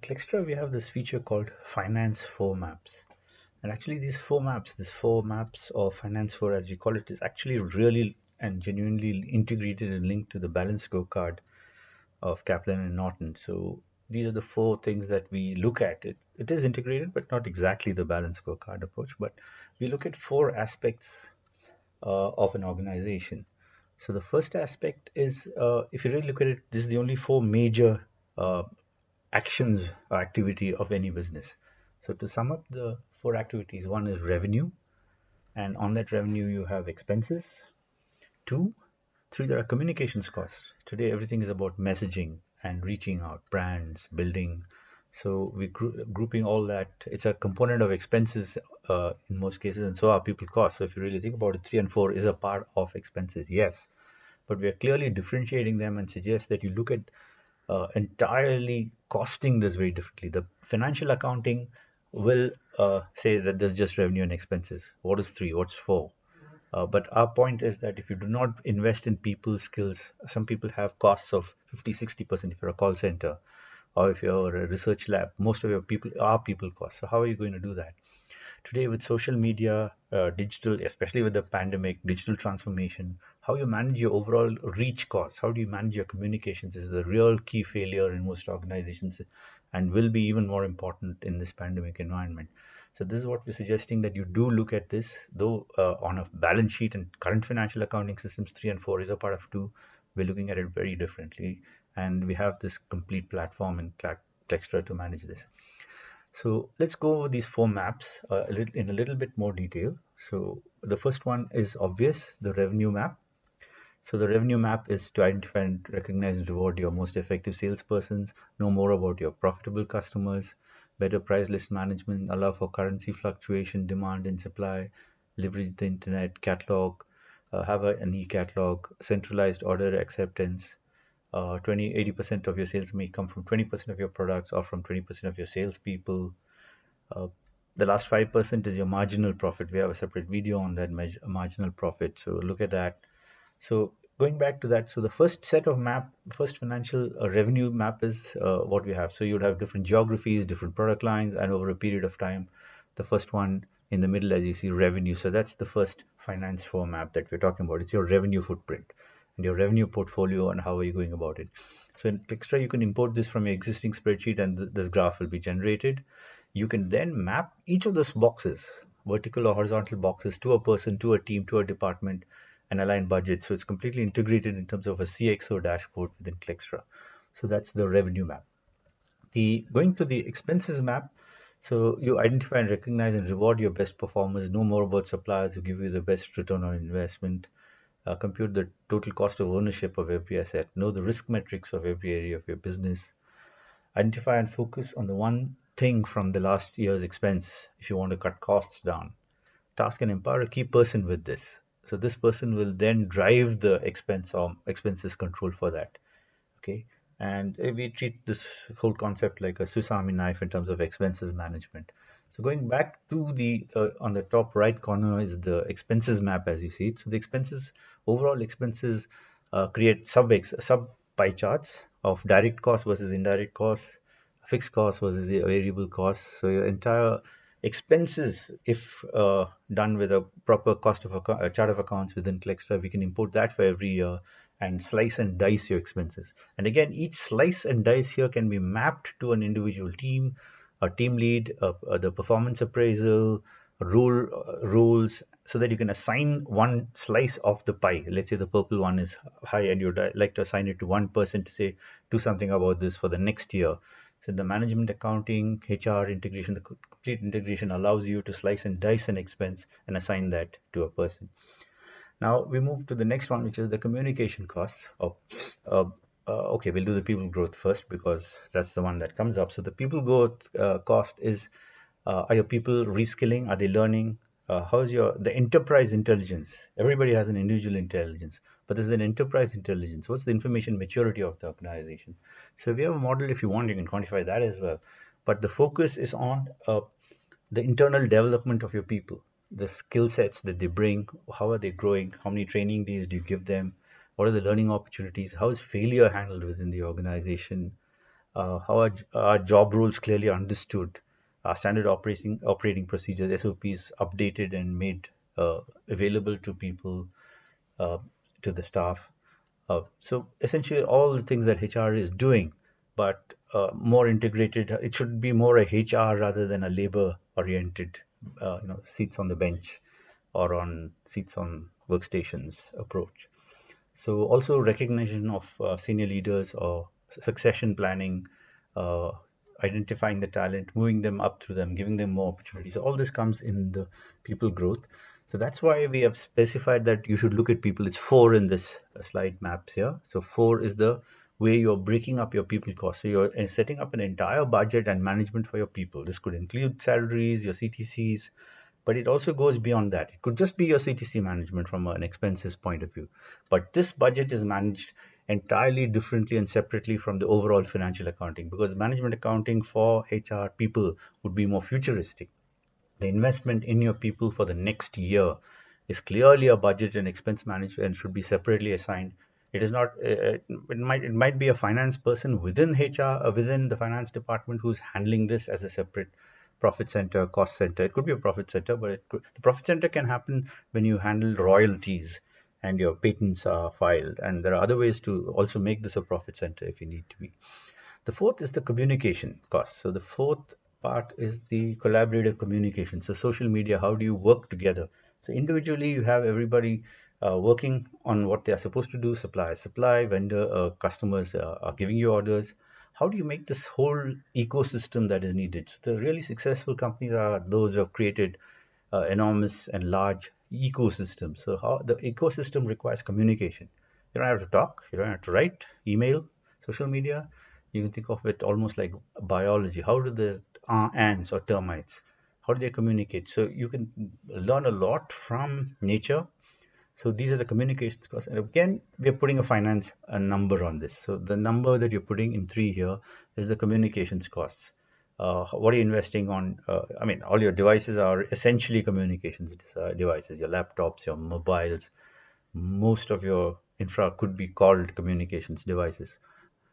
clextra, we have this feature called Finance 4 Maps. And actually, these four maps or Finance 4 as we call it, is actually really and genuinely integrated and linked to the Balanced Scorecard of Kaplan and Norton. So these are the four things that we look at. It is integrated, but not exactly the Balanced Scorecard approach. But we look at four aspects of an organization. So the first aspect is, if you really look at it, this is the only four major uh, actions or activity of any business. So to sum up the four activities, one is revenue, and on that revenue you have expenses. Two, three, there are communications costs. Today everything is about messaging and reaching out, brands, building. So we grouping all that. It's a component of expenses in most cases, and so are people costs. So if you really think about it, three and four is a part of expenses, yes, but we are clearly differentiating them and suggest that you look at entirely costing this very differently. The financial accounting will say that there's just revenue and expenses. What is three? What's four? But our point is that if you do not invest in people skills, some people have costs of 50, 60% if you're a call center, or if you're a research lab, most of your people are people costs. So how are you going to do that? Today with social media, digital, especially with the pandemic, digital transformation, how you manage your overall reach costs, how do you manage your communications is a real key failure in most organizations and will be even more important in this pandemic environment. So this is what we're suggesting, that you do look at this, though on a balance sheet and current financial accounting systems, three and four is a part of two. We're looking at it very differently, and we have this complete platform in Clextra to manage this. So let's go over these four maps in a little bit more detail. So the first one is obvious, the revenue map. So the revenue map is to identify and recognize and reward your most effective salespersons, know more about your profitable customers, better price list management, allow for currency fluctuation, demand and supply, leverage the internet, catalog, have an e-catalog, centralized order acceptance, 80% of your sales may come from 20% of your products or from 20% of your salespeople. Uh, the last 5% is your marginal profit. We have a separate video on that marginal profit. So look at that. So going back to that, so the first set of map, first financial revenue map is what we have. So you'd have different geographies, different product lines, and over a period of time, the first one in the middle, as you see, revenue. So that's the first finance flow map that we're talking about. It's your revenue footprint and your revenue portfolio and how are you going about it. So in Clickstra, you can import this from your existing spreadsheet and this graph will be generated. You can then map each of those boxes, vertical or horizontal boxes, to a person, to a team, to a department, and align budget. So it's completely integrated in terms of a CXO dashboard within Clickstra. So that's the revenue map. The going to the expenses map, so you identify and recognize and reward your best performers, know more about suppliers who give you the best return on investment, compute the total cost of ownership of every asset, know the risk metrics of every area of your business, identify and focus on the one thing from the last year's expense if you want to cut costs down. Task and empower a key person with this. So this person will then drive the expense or expenses control for that. Okay. And we treat this whole concept like a Swiss Army knife in terms of expenses management. So going back to the on the top right corner is the expenses map as you see it. So the expenses, overall expenses, create sub pie charts of direct cost versus indirect costs, fixed cost versus the variable cost. So your entire expenses, if done with a proper cost of a chart of accounts within Clextra, we can import that for every year and slice and dice your expenses. And again, each slice and dice here can be mapped to an individual team, a team lead, the performance appraisal, rules, so that you can assign one slice of the pie. Let's say the purple one is high and you'd like to assign it to one person to say, do something about this for the next year. So the management accounting, HR integration, the complete integration allows you to slice and dice an expense and assign that to a person. Now we move to the next one, which is the communication costs. Uh, okay, we'll do the people growth first because that's the one that comes up. So the people growth cost is, are your people reskilling? Are they learning? How's the enterprise intelligence? Everybody has an individual intelligence, but there's an enterprise intelligence. What's the information maturity of the organization? So we have a model. If you want, you can quantify that as well. But the focus is on the internal development of your people, the skill sets that they bring, how are they growing, how many training days do you give them, what are the learning opportunities, how is failure handled within the organization, how our job roles clearly understood, our standard operating procedures, SOPs updated and made available to people, uh, to the staff. So essentially, all the things that HR is doing, but more integrated. It should be more a HR rather than a labor-oriented, seats on the bench or on seats on workstations approach. So also recognition of senior leaders or succession planning, uh, identifying the talent, moving them up through them, giving them more opportunities. So all this comes in the people growth. So that's why we have specified that you should look at people. It's four in this slide maps here. So four is the way you're breaking up your people costs. So you're setting up an entire budget and management for your people. This could include salaries, your CTCs, but it also goes beyond that. It could just be your CTC management from an expenses point of view. But this budget is managed entirely differently and separately from the overall financial accounting, because management accounting for HR people would be more futuristic. The investment in your people for the next year is clearly a budget and expense management and should be separately assigned. It is not. It might be a finance person within HR, within the finance department, who's handling this as a separate profit center, cost center. It could be a profit center, but the profit center can happen when you handle royalties and your patents are filed. And there are other ways to also make this a profit center if you need to be. The fourth is the communication cost. So the fourth part is the collaborative communication. So social media, how do you work together? So individually, you have everybody working on what they are supposed to do: supply, vendor, customers are giving you orders. How do you make this whole ecosystem that is needed? So the really successful companies are those who have created enormous and large ecosystems. So how the ecosystem requires communication. You don't have to talk, you don't have to write, email, social media. You can think of it almost like biology. How do the ants or termites, how do they communicate? So you can learn a lot from nature. So these are the communications costs. And again, we are putting a number on this. So the number that you're putting in three here is the communications costs. What are you investing on? I mean, all your devices are essentially communications devices, your laptops, your mobiles. Most of your infra could be called communications devices.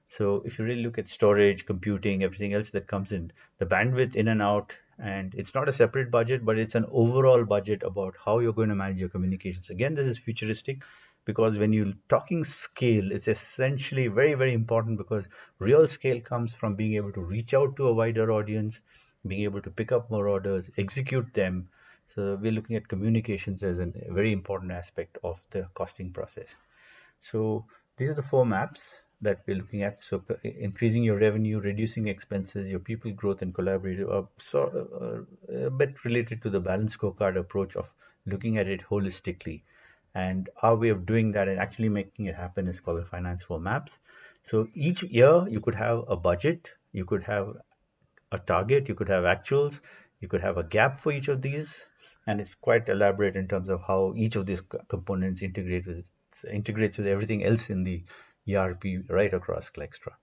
So if you really look at storage, computing, everything else that comes in, the bandwidth in and out, and it's not a separate budget, but it's an overall budget about how you're going to manage your communications. Again, this is futuristic because when you're talking scale, it's essentially very, very important, because real scale comes from being able to reach out to a wider audience, being able to pick up more orders, execute them. So we're looking at communications as a very important aspect of the costing process. So these are the four maps that we're looking at. So increasing your revenue, reducing expenses, your people growth, and collaborative. A bit related to the balanced scorecard approach of looking at it holistically. And our way of doing that and actually making it happen is called the Finance for Maps. So each year you could have a budget, you could have a target, you could have actuals, you could have a gap for each of these, and it's quite elaborate in terms of how each of these components integrates with everything else in the ERP right across clextra.